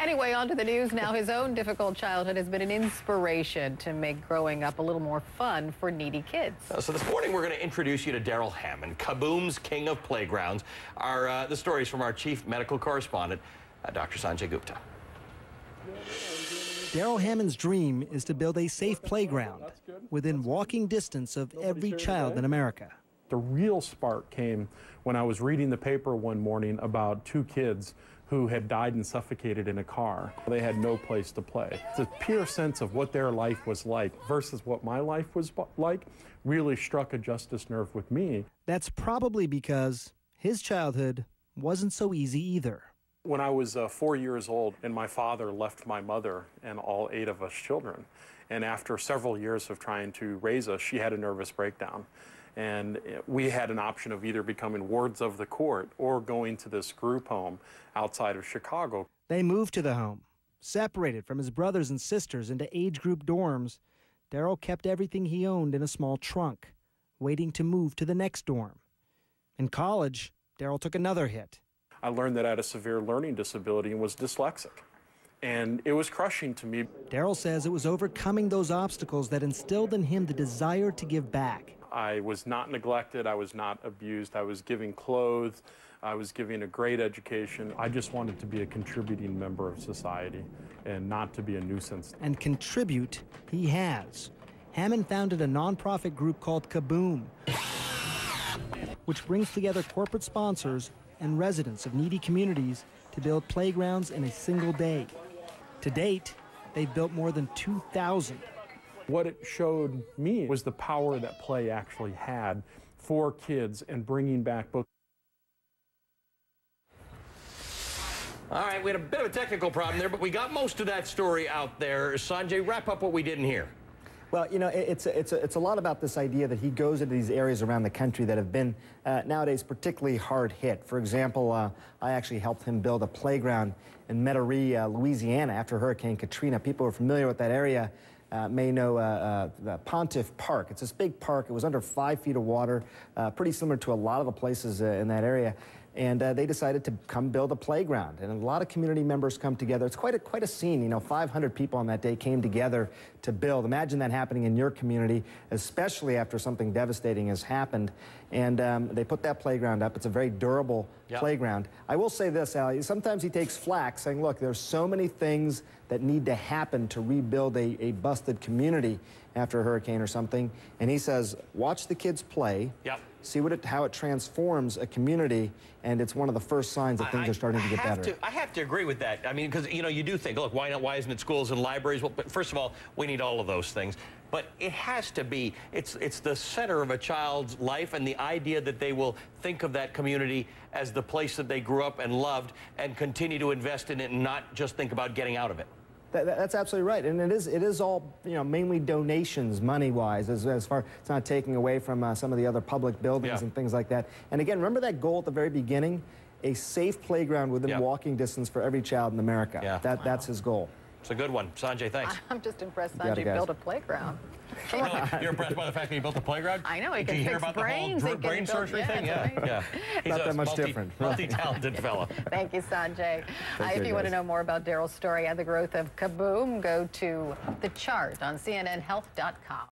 Anyway, on to the news now. His own difficult childhood has been an inspiration to make growing up a little more fun for needy kids. So this morning we're going to introduce you to Darell Hammond, KaBOOM's king of playgrounds. The stories from our chief medical correspondent, Dr. Sanjay Gupta. Darell Hammond's dream is to build a safe playground within walking distance of every child in America. The real spark came when I was reading the paper one morning about two kids who had died and suffocated in a car. They had no place to play. The pure sense of what their life was like versus what my life was like really struck a justice nerve with me. That's probably because his childhood wasn't so easy either. When I was 4 years old and my father left my mother and all 8 of us children, and after several years of trying to raise us, she had a nervous breakdown. And we had an option of either becoming wards of the court or going to this group home outside of Chicago. They moved to the home. Separated from his brothers and sisters into age group dorms, Darell kept everything he owned in a small trunk, waiting to move to the next dorm. In college, Darell took another hit. I learned that I had a severe learning disability and was dyslexic. And it was crushing to me. Darell says it was overcoming those obstacles that instilled in him the desire to give back. I was not neglected, I was not abused, I was giving clothes, I was giving a great education. I just wanted to be a contributing member of society and not to be a nuisance. And contribute he has. Hammond founded a nonprofit group called KaBOOM, which brings together corporate sponsors and residents of needy communities to build playgrounds in a single day. To date, they've built more than 2,000. What it showed me was the power that play actually had for kids and bringing back both. All right, we had a bit of a technical problem there, but we got most of that story out there. Sanjay, wrap up what we didn't hear. Well, you know, it's a lot about this idea that he goes into these areas around the country that have been nowadays particularly hard hit. For example, I actually helped him build a playground in Metairie, Louisiana after Hurricane Katrina. People who are familiar with that area may know the Pontiff Park. It's this big park. It was under 5 feet of water, pretty similar to a lot of the places in that area. And they decided to come build a playground. And a lot of community members come together. It's quite a scene. You know, 500 people on that day came together to build. Imagine that happening in your community, especially after something devastating has happened. And they put that playground up. It's a very durable playground. I will say this, Al, sometimes he takes flack saying, look, there's so many things that need to happen to rebuild a busted community after a hurricane or something. And he says, watch the kids play. See how it transforms a community, and it's one of the first signs that things are starting to get better. I have to agree with that. I mean, because, you know, you do think, look, why isn't it schools and libraries? Well, but first of all, we need all of those things. But it has to be, it's the center of a child's life, and the idea that they will think of that community as the place that they grew up and loved and continue to invest in it and not just think about getting out of it. That's absolutely right, and it is all, you know, mainly donations, money-wise, as far it's not taking away from some of the other public buildings and things like that. And again, remember that goal at the very beginning, a safe playground within walking distance for every child in America. That's his goal. It's a good one, Sanjay. Thanks. I'm just impressed Sanjay built a playground. Really? You're impressed by the fact that he built a playground? I know, he Did can you hear fix about brains, the whole brain surgery thing? Yeah. He's not that much different. Multi-talented fellow. Thank you, Sanjay. If you want to know more about Darell's story and the growth of KaBOOM, go to The Chart on CNNHealth.com.